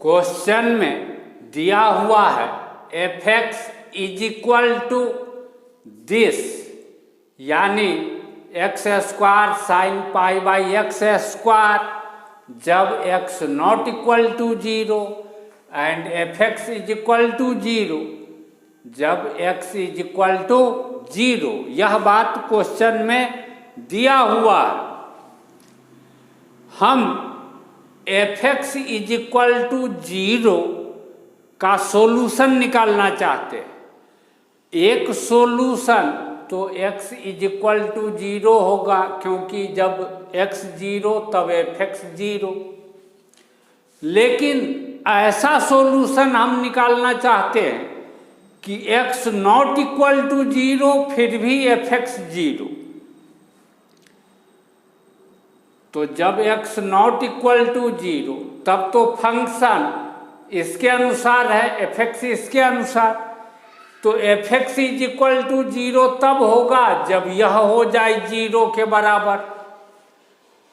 Question में दिया हुआ है f(x) is equal to this, यानी x square sine pi by x square जब x not equal to 0 and f(x) is equal to 0 जब x is equal to 0। यह बात क्वेश्चन में दिया हुआ है। हम f(x) इज इक्वल टू 0 का सॉल्यूशन निकालना चाहते हैं। एक सॉल्यूशन तो x इज इक्वल टू 0 होगा, क्योंकि जब x 0 तब f(x) 0। लेकिन ऐसा सॉल्यूशन हम निकालना चाहते हैं कि x नॉट इक्वल टू 0 फिर भी f(x) 0। तो जब x नॉट इक्वल टू 0 तब तो फंक्शन इसके अनुसार है, f(x) इसके अनुसार। तो f(x) इज इक्वल टू 0 तब होगा जब यह हो जाए 0 के बराबर।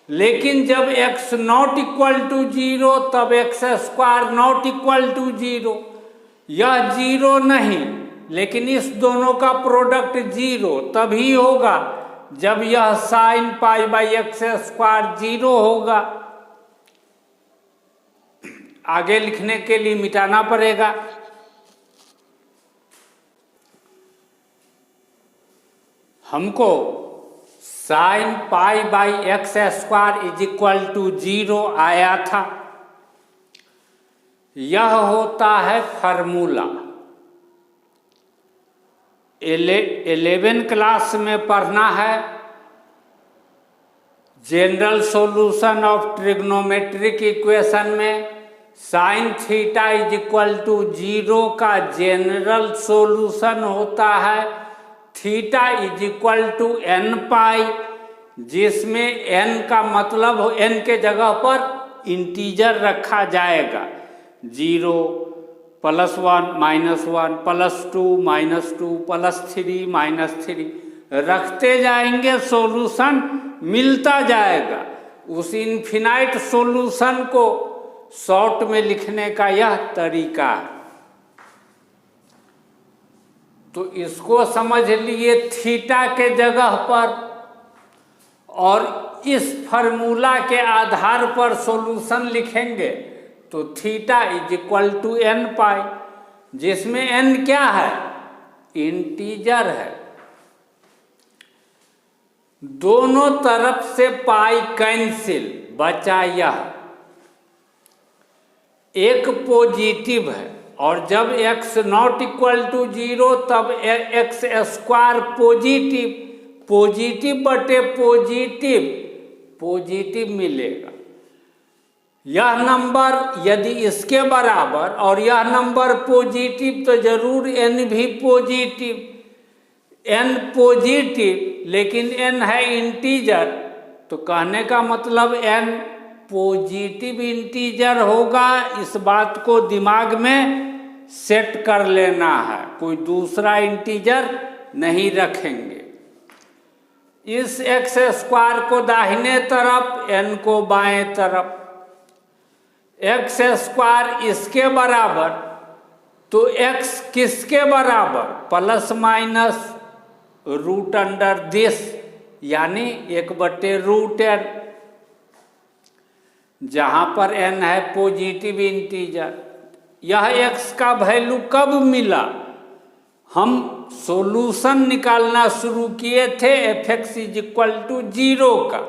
लेकिन जब x नॉट इक्वल टू 0 तब x square not equal to 0। यह 0 नहीं, लेकिन इस दोनों का प्रोडक्ट 0 तभी होगा जब यह sine pi by x square 0 होगा। आगे लिखने के लिए मिटाना पड़ेगा। हमको sine pi by x square is equal to 0 आया था। यह होता है फार्मूला। 11 क्लास में पढ़ना है general solution of trigonometric equation में sine theta is equal to 0 का जनरल सॉल्यूशन होता है theta is equal to n pi, जिसमें n का मतलब हो n के जगह पर इंटीजर रखा जाएगा। 0 +1 -1 +2 -2 +3 -3 रखते जाएंगे, सॉल्यूशन मिलता जाएगा। उस इन्फिनाइट सॉल्यूशन को शॉर्ट में लिखने का यह तरीका है। तो इसको समझ लिए थीटा के जगह पर, और इस फार्मूला के आधार पर सॉल्यूशन लिखेंगे तो theta is equal to n pi, जिसमें n क्या है? इंटीजर है। दोनों तरफ से पाई कैंसिल, बचा यह एक पॉजिटिव है। और जब x नॉट इक्वल टू 0 तब x स्क्वायर पॉजिटिव, पॉजिटिव बटे पॉजिटिव, पॉजिटिव मिलेगा। यह नंबर यदि इसके बराबर और यह नंबर पॉजिटिव तो जरूर n भी पॉजिटिव। n पॉजिटिव लेकिन n है इंटीजर, तो कहने का मतलब n पॉजिटिव इंटीजर होगा। इस बात को दिमाग में सेट कर लेना है, कोई दूसरा इंटीजर नहीं रखेंगे। इस x स्क्वायर को दाहिने तरफ, n को बाएं तरफ। x स्क्वायर इसके बराबर, तो x किसके बराबर? Plus minus root under this, यानी 1/√n, जहां पर n है पॉजिटिव इंटीजर। यह x का वैल्यू कब मिला? हम सॉल्यूशन निकालना शुरू किए थे f(x) इज इक्वल टू 0 का।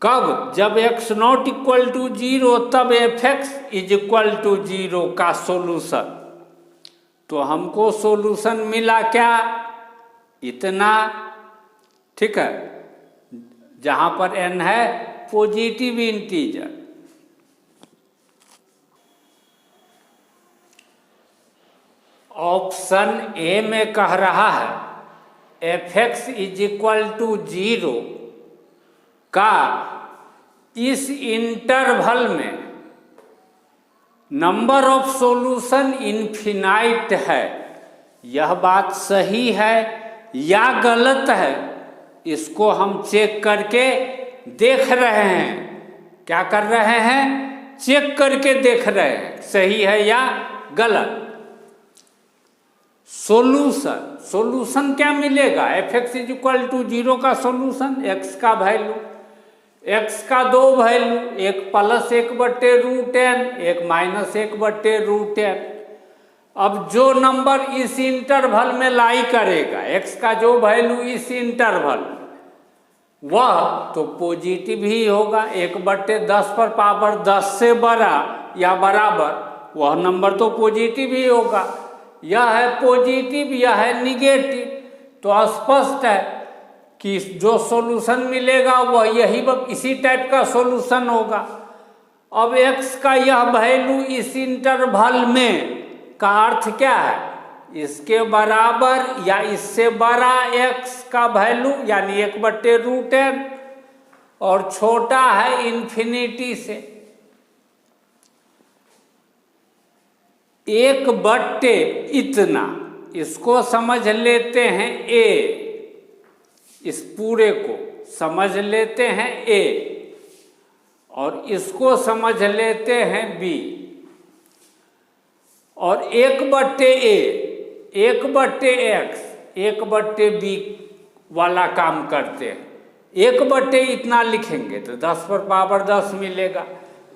कब? जब x नॉट इक्वल टू 0 तब f(x) इज इक्वल टू 0 का सॉल्यूशन। तो हमको सॉल्यूशन मिला क्या? इतना, ठीक है, जहां पर n है पॉजिटिव इंटीजर। ऑप्शन ए में कह रहा है f(x) इज इक्वल टू 0 का इस इंटरवल में नंबर ऑफ सॉल्यूशन इनफिनाइट है। यह बात सही है या गलत है, इसको हम चेक करके देख रहे हैं। क्या कर रहे हैं? चेक करके देख रहे हैं सही है या गलत। सोल्यूशन क्या मिलेगा, f(x = 0) का सोल्यूशन, x का वैल्यू, x का दो वैल्यू, एक +1/√n, एक -1/√n। अब जो नंबर इस इंटरवल में लाई करेगा, x का जो वैल्यू इस इंटरवल, वह तो पॉजिटिव ही होगा। 1/10⁻10 से बड़ा या बराबर वह नंबर तो पॉजिटिव ही होगा। यह है पॉजिटिव, यह है निगेटिव, तो स्पष्ट है कि जो सॉल्यूशन मिलेगा वह यही इसी टाइप का सॉल्यूशन होगा। अब x का यह वैल्यू इस इंटरवल में का अर्थ क्या है, इसके बराबर या इससे बड़ा x का वैल्यू यानी 1/√n, और छोटा है इन्फिनिटी से। 1/, इतना, इसको समझ लेते हैं a, इस पूरे को समझ लेते हैं a, और इसको समझ लेते हैं b, और 1/a, 1/x, 1/b वाला काम करते हैं। 1/, इतना लिखेंगे तो 10⁻10 मिलेगा।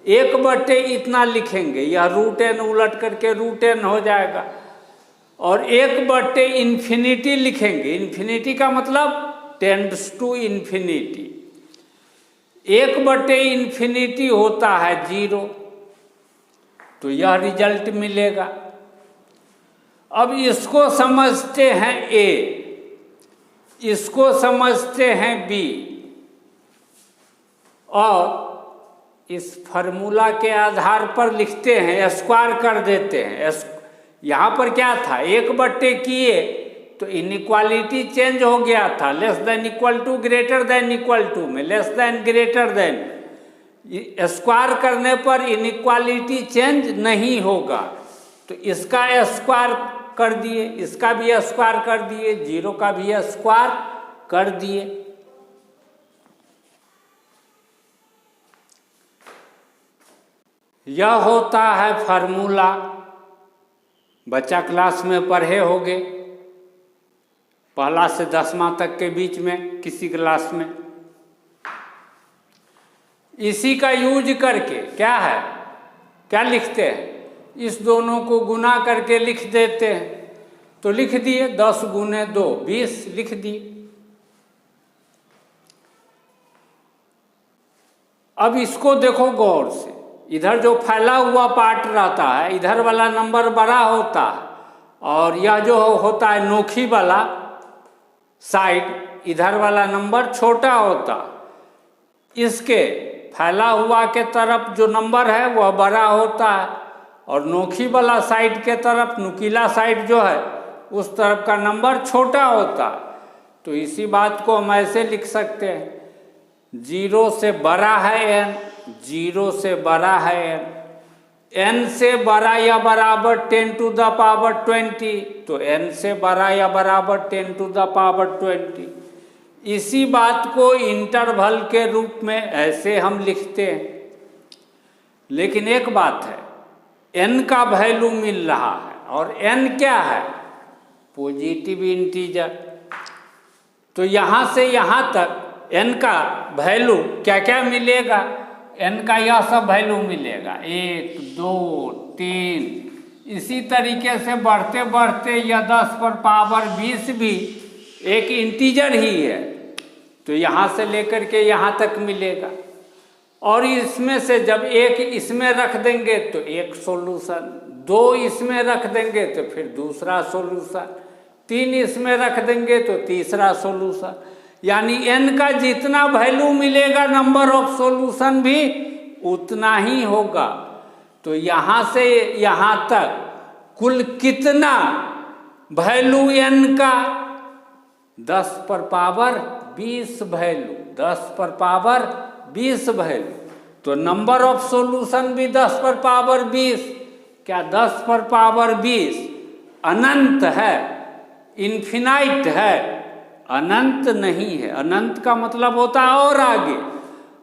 1/, इतना लिखेंगे, यह √n उलट करके √n हो जाएगा। और 1/, इन्फिनिटी लिखेंगे, इन्फिनिटी का मतलब टेंड्स टू इन्फिनिटी। 1/, इन्फिनिटी होता है 0, तो यह रिजल्ट मिलेगा। अब इसको समझते हैं a, इसको समझते हैं b, और इस फार्मूला के आधार पर लिखते हैं, स्क्वायर कर देते हैं। यहाँ पर क्या था, 1/, किए तो इनइक्वालिटी चेंज हो गया था, <= greater में greater। स्क्वायर करने पर इनइक्वालिटी चेंज नहीं होगा, तो इसका स्क्वायर कर दिए, इसका भी स्क्वायर कर दिए, 0 का भी स्क्वायर कर दिए। यह होता है फार्मूला, बच्चा क्लास में पढ़े होंगे, पहला से 10वां तक के बीच में किसी क्लास में। इसी का यूज करके क्या है, क्या लिखते हैं, इस दोनों को गुना करके लिख देते हैं। तो लिख दिए 10 × 2 20 लिख दिए। अब इसको देखो गौर से, इधर जो फैला हुआ पार्ट रहता है, इधर वाला नंबर बड़ा होता है, और यह जो होता है नोखी वाला साइड, इधर वाला नंबर छोटा होता। इसके फैला हुआ के तरफ जो नंबर है वह बड़ा होता है, और नोखी वाला साइड के तरफ, नुकीला साइड जो है उस तरफ का नंबर छोटा होता। तो इसी बात को हम ऐसे लिख सकते हैं, 0 से बड़ा है n, 0 से बड़ा है n से बड़ा या बराबर 10⁻20, तो n से बड़ा या बराबर 10⁻20। इसी बात को इंटरवल के रूप में ऐसे हम लिखते हैं। लेकिन एक बात है, n का वैल्यू मिल रहा है, और n क्या है, पॉजिटिव इंटीजर। तो यहाँ से यहाँ तक n का वैल्यू क्या क्या मिलेगा, n का यह सब वैल्यू मिलेगा, 1 2 3, इसी तरीके से बढ़ते बढ़ते यह 10⁻20 भी एक इंटीजर ही है, तो यहाँ से लेकर के यहाँ तक मिलेगा। और इसमें से जब एक इसमें रख देंगे तो एक सॉल्यूशन, 2 इसमें रख देंगे तो फिर दूसरा सॉल्यूशन, 3 इसमें रख देंगे तो तीसरा सॉल्यूशन। यानी n का जितना वैल्यू मिलेगा नंबर ऑफ सॉल्यूशन भी उतना ही होगा। तो यहाँ से यहाँ तक कुल कितना वैल्यू n का, 10⁻20 वैल्यू, 10⁻20 वैल्यू। तो नंबर ऑफ सॉल्यूशन भी 10⁻20। क्या 10⁻20 अनंत है, इन्फिनाइट है? अनंत नहीं है। अनंत का मतलब होता है और आगे।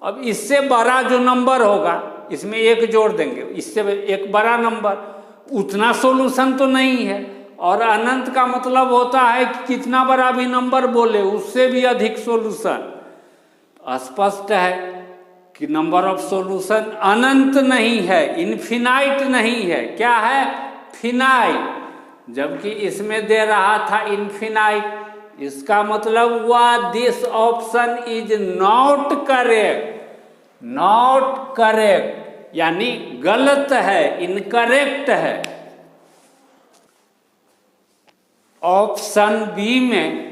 अब इससे बड़ा जो नंबर होगा इसमें एक जोड़ देंगे, इससे एक बड़ा नंबर, उतना सॉल्यूशन तो नहीं है। और अनंत का मतलब होता है कि कितना बड़ा भी नंबर बोले उससे भी अधिक सॉल्यूशन। स्पष्ट है कि नंबर ऑफ सॉल्यूशन अनंत नहीं है, इनफिनाइट नहीं है, क्या है, फिनाइट, जबकि इसमें दे रहा था इनफिनाइट। इसका मतलब हुआ this option is not correct, not correct यानी गलत है, इनकरेक्ट है। ऑप्शन बी में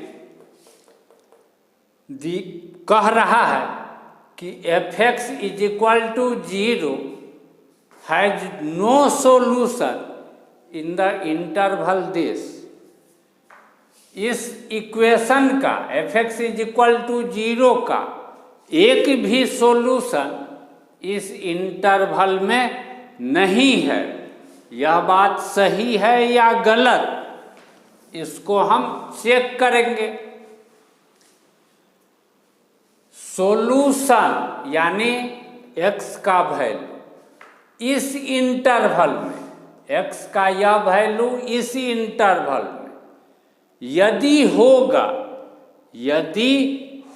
कह रहा है कि f(x) is equal to 0 has no solution in the interval this. इस इक्वेशन का f(x) इज इक्वल टू 0 का एक भी सॉल्यूशन इस इंटरवल में नहीं है। यह बात सही है या गलत, इसको हम चेक करेंगे। सॉल्यूशन यानी x का वैल्यू इस इंटरवल में, x का यह वैल्यू इस इंटरवल में यदि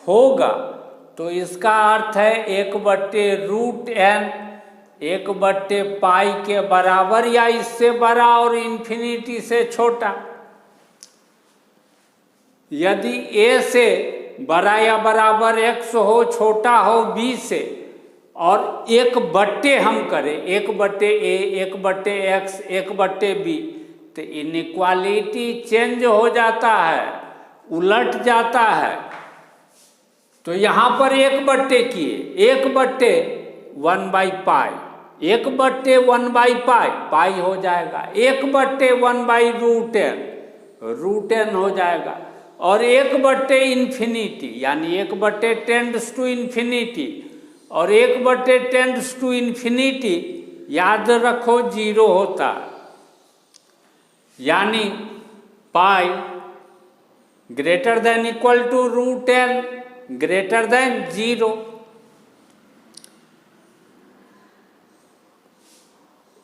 होगा तो इसका अर्थ है 1/√n 1/π के बराबर या इससे बड़ा और इन्फिनिटी से छोटा। यदि a से बड़ा या बराबर x हो, छोटा हो b से, और 1/, हम करें 1/a 1/x 1/b, तो इनइक्वालिटी चेंज हो जाता है, उलट जाता है। तो यहाँ पर 1/, किए 1/1/π, 1/1/π पाई हो जाएगा, 1/1/√n √n हो जाएगा, और 1/∞ यानी 1/, टेंड्स टू इन्फिनिटी, और 1/, टेंड्स टू इन्फिनिटी याद रखो 0 होता है, यानी pi greater than equal to √n greater than 0।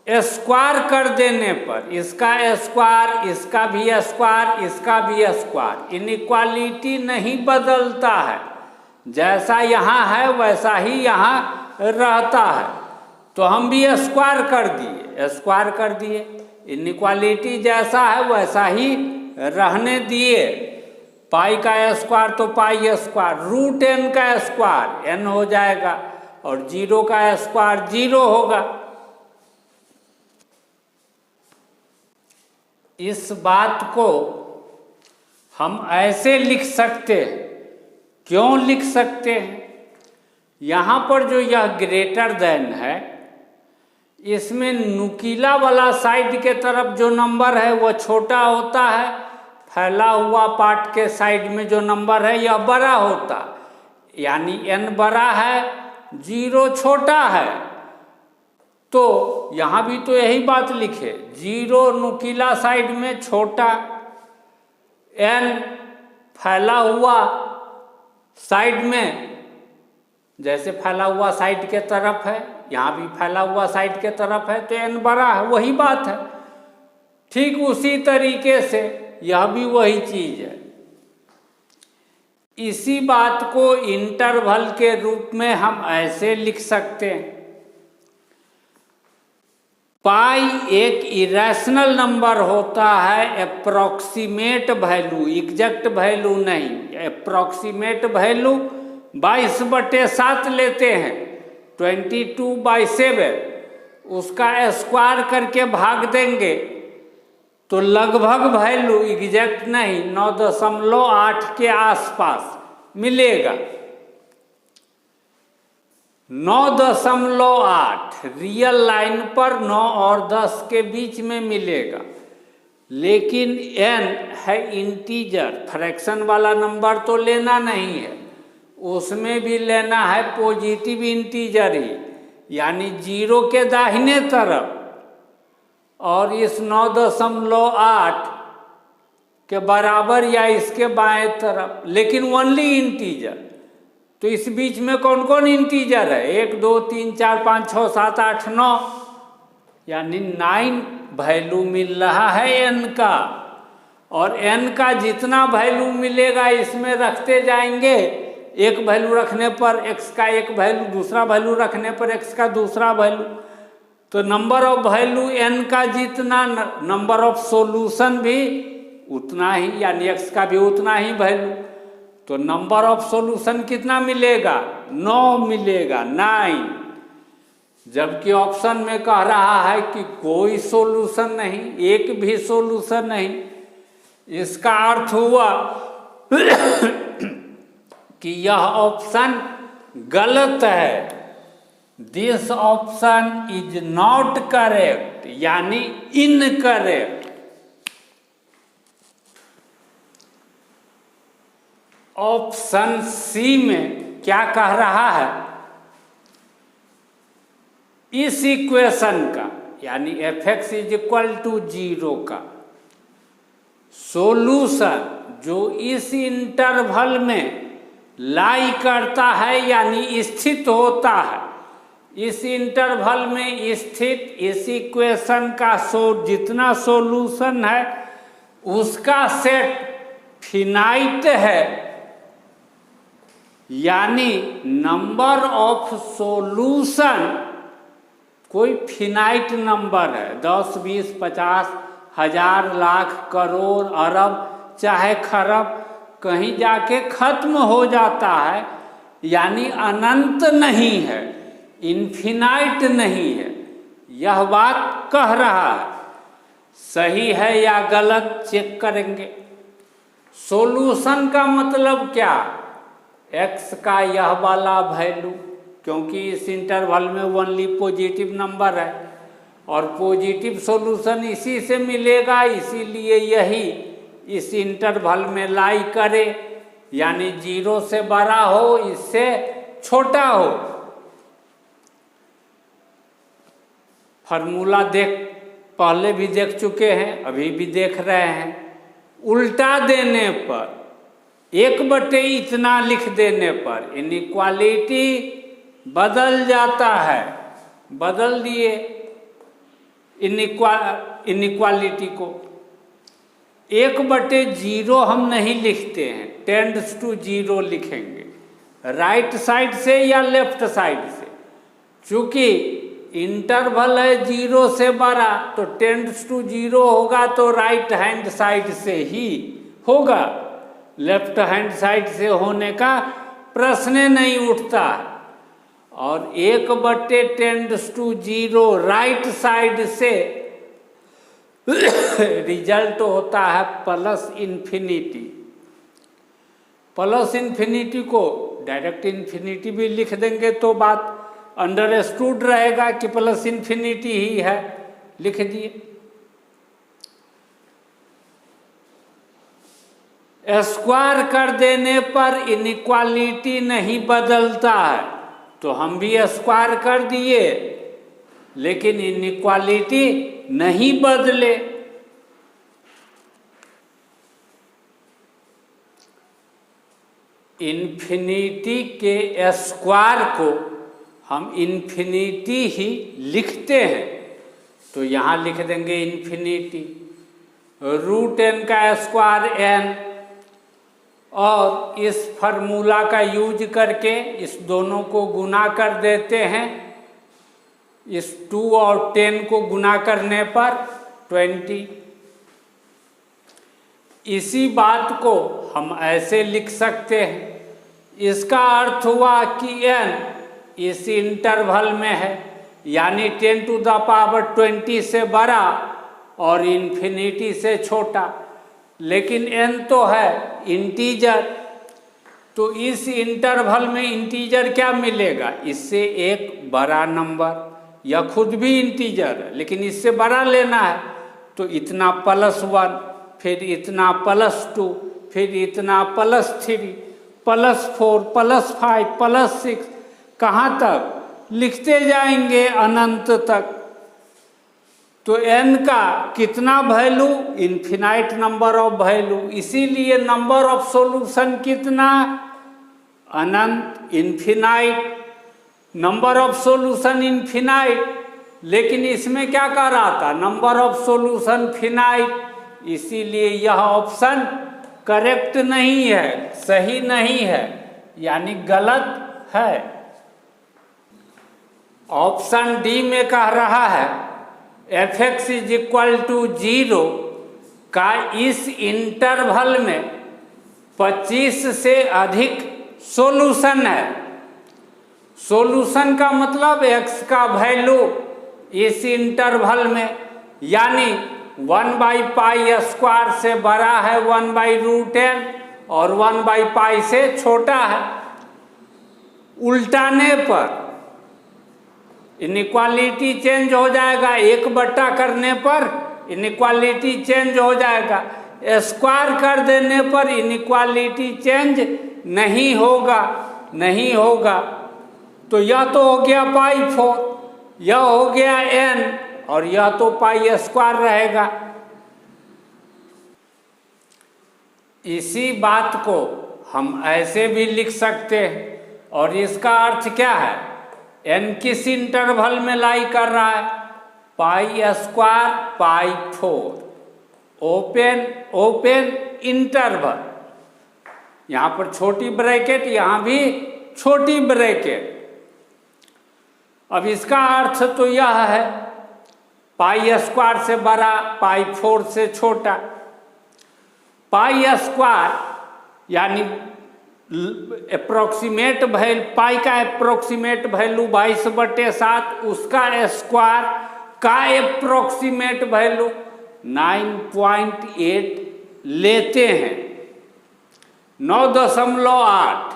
Square कर देने पर इसका स्क्वायर, इसका भी स्क्वायर, इसका भी स्क्वायर, इनइक्वालिटी नहीं बदलता है, जैसा यहाँ है वैसा ही यहाँ रहता है। तो हम भी स्क्वायर कर दिए, इनइक्वालिटी जैसा है वैसा ही रहने दिए। पाई का स्क्वायर तो पाई स्क्वायर, √n का स्क्वायर n हो जाएगा, और 0 का स्क्वायर 0 होगा। इस बात को हम ऐसे लिख सकते हैं, क्यों लिख सकते हैं, यहाँ पर जो यह ग्रेटर देन है, इसमें नुकीला वाला साइड के तरफ जो नंबर है वह छोटा होता है, फैला हुआ पार्ट के साइड में जो नंबर है यह बड़ा होता, यानी n बड़ा है 0 छोटा है। तो यहाँ भी तो यही बात लिखे, 0 नुकीला साइड में छोटा, n फैला हुआ साइड में, जैसे फैला हुआ साइड के तरफ है, यहाँ भी फैला हुआ साइड के तरफ है, तो n बड़ा है, वही बात है। ठीक उसी तरीके से यह भी वही चीज है। इसी बात को इंटरवल के रूप में हम ऐसे लिख सकते हैं, पाई एक इरेशनल नंबर होता है, अप्रॉक्सीमेट वैल्यू, एग्जैक्ट वैल्यू नहीं, अप्रॉक्सीमेट वैल्यू 22/7 लेते हैं, 22/7, उसका स्क्वायर करके भाग देंगे तो लगभग वैल्यू, एग्जैक्ट नहीं, 9.8 के आसपास मिलेगा। 9.8 रियल लाइन पर 9 और 10 के बीच में मिलेगा, लेकिन n है इंटीजर, फ्रैक्शन वाला नंबर तो लेना नहीं है, उसमें भी लेना है पॉजिटिव इंटीजर ही, यानी 0 के दाहिने तरफ, और इस 9.8 के बराबर या इसके बाएं तरफ, लेकिन ओनली इंटीजर। तो इस बीच में कौन कौन इंटीजर है? 1 2 3 4 5 6 7 8 9, यानी 9 वैल्यू मिल रहा है n का। और n का जितना वैल्यू मिलेगा इसमें रखते जाएंगे। एक वैल्यू रखने पर x का एक वैल्यू, दूसरा वैल्यू रखने पर x का दूसरा वैल्यू, तो नंबर ऑफ वैल्यू n का जितना, नंबर ऑफ सॉल्यूशन भी उतना ही, यानी x का भी उतना ही वैल्यू। तो नंबर ऑफ सॉल्यूशन कितना मिलेगा? 9 मिलेगा, 9। जबकि ऑप्शन में कह रहा है कि कोई सॉल्यूशन नहीं, एक भी सॉल्यूशन नहीं। इसका अर्थ हुआ कि यह ऑप्शन गलत है। This option is not correct, यानी इनकरेक्ट। ऑप्शन सी में क्या कह रहा है? इस इक्वेशन का, यानी f(x) = 0 का सॉल्यूशन जो इस इंटरवल में लाई करता है, यानी स्थित होता है, इस इंटरवल में स्थित इस इक्वेशन का जितना सॉल्यूशन है उसका सेट फिनाइट है, यानी नंबर ऑफ सॉल्यूशन कोई फिनाइट नंबर है। 10 20 50 1000 लाख करोड़ अरब चाहे खरब, कहीं जाके खत्म हो जाता है, यानी अनंत नहीं है, इन्फिनाइट नहीं है। यह बात कह रहा है। सही है या गलत चेक करेंगे। सॉल्यूशन का मतलब क्या? x का यह वाला वैल्यू, क्योंकि इस इंटरवल में ओनली पॉजिटिव नंबर है और पॉजिटिव सॉल्यूशन इसी से मिलेगा, इसीलिए यही इस इंटरवल में लाई करे, यानी 0 से बड़ा हो, इससे छोटा हो। फार्मूला पहले भी देख चुके हैं, अभी भी देख रहे हैं। उल्टा देने पर 1/, इतना लिख देने पर इनइक्वालिटी बदल जाता है। बदल दिए इनइक्वालिटी को। 1/0 हम नहीं लिखते हैं, टेंड्स टू 0 लिखेंगे, राइट साइड से या लेफ्ट साइड से। चूंकि इंटरवल है 0 से बड़ा, तो टेंड्स टू 0 होगा तो राइट हैंड साइड से ही होगा, लेफ्ट हैंड साइड से होने का प्रश्न नहीं उठता। और 1/, टेंड्स टू 0 राइट साइड से रिजल्ट होता है प्लस इन्फिनिटी। प्लस इन्फिनिटी को डायरेक्ट इन्फिनिटी भी लिख देंगे तो बात अंडरस्टूड रहेगा कि प्लस इन्फिनिटी ही है, लिख दिए। स्क्वायर कर देने पर इनइक्वालिटी नहीं बदलता है, तो हम भी स्क्वायर कर दिए, लेकिन इनइक्वालिटी नहीं बदले। इन्फिनिटी के स्क्वायर को हम इन्फिनिटी ही लिखते हैं, तो यहाँ लिख देंगे इन्फिनिटी। √n का स्क्वायर n, और इस फार्मूला का यूज करके इस दोनों को गुना कर देते हैं। इस 2 और 10 को गुना करने पर 20। इसी बात को हम ऐसे लिख सकते हैं। इसका अर्थ हुआ कि n इस इंटरवल में है, यानी 10⁻20 से बड़ा और इन्फिनिटी से छोटा। लेकिन n तो है इंटीजर, तो इस इंटरवल में इंटीजर क्या मिलेगा? इससे एक बड़ा नंबर, या खुद भी इंटीजर है लेकिन इससे बड़ा लेना है, तो इतना +1, फिर इतना +2, फिर इतना +3, +4, +5, +6, कहाँ तक लिखते जाएंगे? अनंत तक। तो n का कितना value? Infinite number of value. इसीलिए नंबर ऑफ सॉल्यूशन कितना? अनंत, infinite, number of solution infinite, लेकिन इसमें क्या कह रहा था, नंबर ऑफ सॉल्यूशन फिनाइट, इसीलिए यह ऑप्शन करेक्ट नहीं है, सही नहीं है, यानी गलत है। ऑप्शन डी में कह रहा है f(x) = 0 का इस इंटरवल में 25 से अधिक सॉल्यूशन है। सॉल्यूशन का मतलब x का वैल्यू इस इंटरवल में, यानी 1/π² से बड़ा है 1/√n और 1/π से छोटा है। उल्टाने पर इनइक्वालिटी चेंज हो जाएगा, 1/, करने पर इनइक्वालिटी चेंज हो जाएगा, स्क्वायर कर देने पर इनइक्वालिटी चेंज नहीं होगा। तो यह तो हो गया π4, यह हो गया n, और यह तो π² रहेगा। इसी बात को हम ऐसे भी लिख सकते हैं, और इसका अर्थ क्या है, n किस इंटरवल में लाई कर रहा है, π² π4, ओपन इंटरवल, यहाँ पर छोटी ब्रैकेट, यहाँ भी छोटी ब्रैकेट। अब इसका अर्थ तो यह है π² से बड़ा, π4 से छोटा। π² यानी अप्रोक्सीमेट वैल्यू, पाई का अप्रोक्सीमेट वैल्यू 22/7, उसका स्क्वायर का अप्रोक्सीमेट वैल्यू 9.8 लेते हैं। 9.8,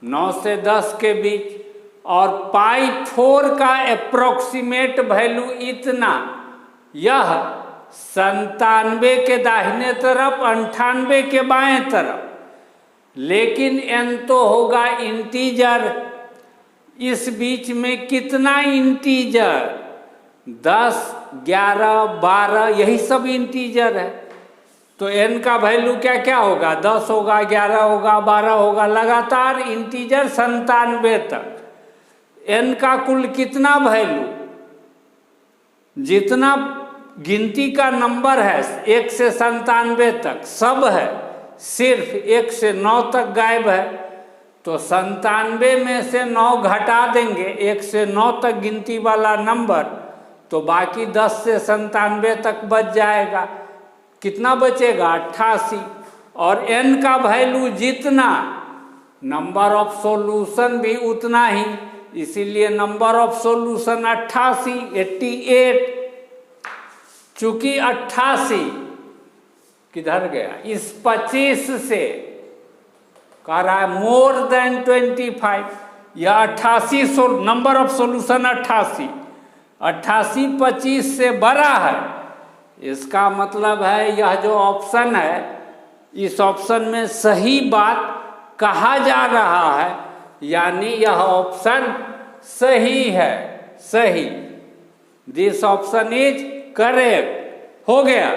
9 से 10 के बीच, और π4 का अप्रोक्सीमेट वैल्यू इतना, यह 97 के दाहिने तरफ, 98 के बाएं तरफ, लेकिन n तो होगा इंटीजर। इस बीच में कितना इंटीजर, 10, 11, 12, यही सब इंटीजर है। तो n का वैल्यू क्या क्या होगा, 10 होगा, 11 होगा, 12 होगा, लगातार इंटीजर 97 तक। n का कुल कितना वैल्यू, जितना गिनती का नंबर है 1 से 97 तक सब है, सिर्फ 1 से 9 तक गायब है। तो 97 में से 9 घटा देंगे, 1 से 9 तक गिनती वाला नंबर, तो बाकी 10 से 97 तक बच जाएगा। कितना बचेगा, 88। और n का वैल्यू जितना, नंबर ऑफ सॉल्यूशन भी उतना ही, इसीलिए नंबर ऑफ सॉल्यूशन 88। चूंकि 88 किधर गया, इस 25 से कह रहा है मोर देन 25, यह 88 नंबर ऑफ सॉल्यूशन 88 25 से बड़ा है। इसका मतलब है यह जो ऑप्शन है, इस ऑप्शन में सही बात कहा जा रहा है, यानी यह ऑप्शन सही है, सही। This option is correct. हो गया।